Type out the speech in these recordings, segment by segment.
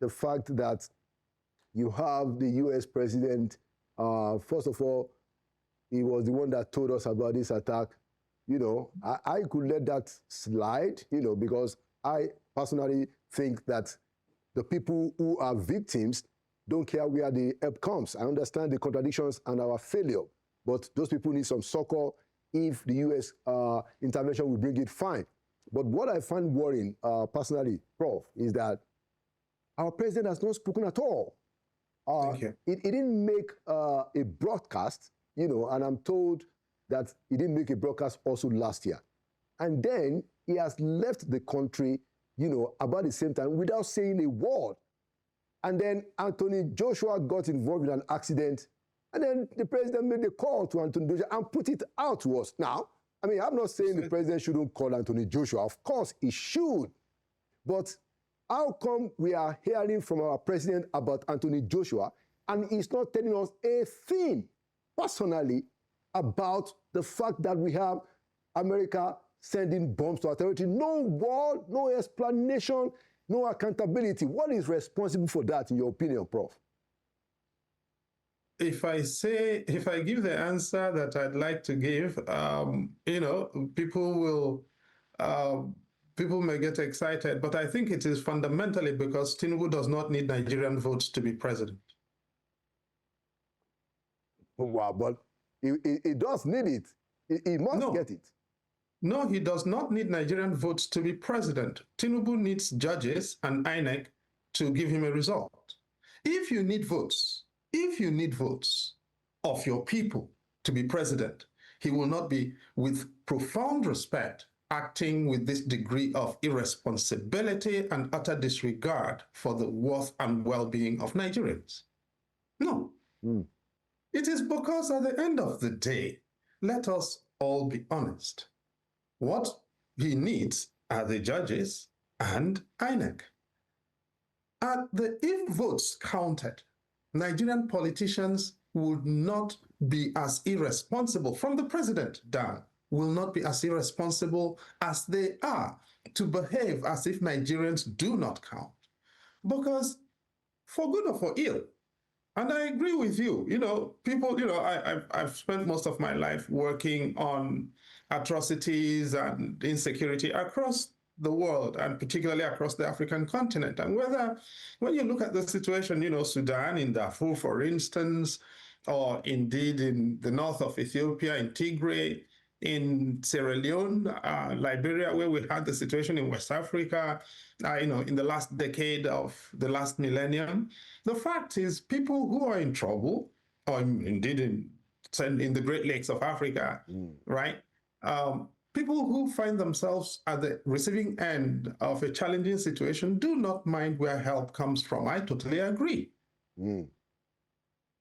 the fact that you have the U.S. president, first of all, he was the one that told us about this attack. You know, I could let that slide, you know, because I personally think that the people who are victims don't care where the help comes. I understand the contradictions and our failure, but those people need some succor. If the U.S. Intervention will bring it, fine. But what I find worrying, personally, Prof, is that our president has not spoken at all. Thank you. He didn't make a broadcast, you know, and I'm told that he didn't make a broadcast also last year. And then he has left the country, you know, about the same time without saying a word. And then Anthony Joshua got involved in an accident, and then the president made a call to Anthony Joshua and put it out to us. Now, I mean, I'm not saying the president shouldn't call Anthony Joshua. Of course, he should. But how come we are hearing from our president about Anthony Joshua, and he's not telling us a thing personally about the fact that we have America sending bombs to our territory? No word, no explanation, no accountability. What is responsible for that, in your opinion, Prof? If I give the answer that I'd like to give, you know, people may get excited, but I think it is fundamentally because Tinubu does not need Nigerian votes to be president. Wow, but he does need it. He must get it. No, he does not need Nigerian votes to be president. Tinubu needs judges and INEC to give him a result. If you need votes of your people to be president, he will not be, with profound respect, acting with this degree of irresponsibility and utter disregard for the worth and well-being of Nigerians. No. It is because at the end of the day, let us all be honest. What he needs are the judges and INEC. If votes counted, Nigerian politicians would not be as irresponsible, from the president down, will not be as irresponsible as they are to behave as if Nigerians do not count. Because for good or for ill, and I agree with you, you know, people, you know, I've spent most of my life working on atrocities and insecurity across the world, and particularly across the African continent. And when you look at the situation, you know, Sudan, in Darfur, for instance, or indeed in the north of Ethiopia, in Tigray, in Sierra Leone, Liberia, where we had the situation in West Africa, you know, in the last decade of the last millennium, the fact is people who are in trouble, or indeed in the Great Lakes of Africa, right? People who find themselves at the receiving end of a challenging situation do not mind where help comes from. I totally agree.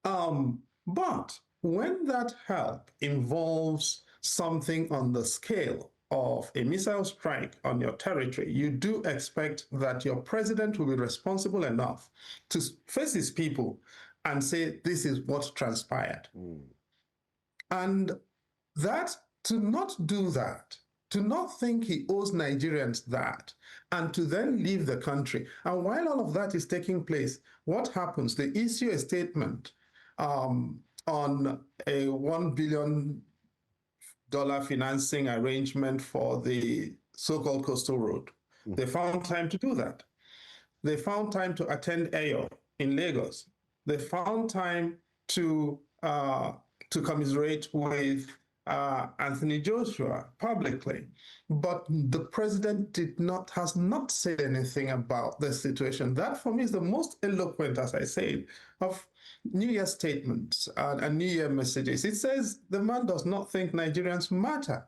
But when that help involves something on the scale of a missile strike on your territory, you do expect that your president will be responsible enough to face his people and say, this is what transpired. And that, to not do that, to not think he owes Nigerians that, and to then leave the country. And while all of that is taking place, what happens? They issue a statement on a $1 billion financing arrangement for the so-called coastal road. They found time to do that. They found time to attend AO in Lagos. They found time to commiserate with Anthony Joshua publicly. But the president has not said anything about the situation. That, for me, is the most eloquent, as I said, of New Year statements and New Year messages. It says the man does not think Nigerians matter.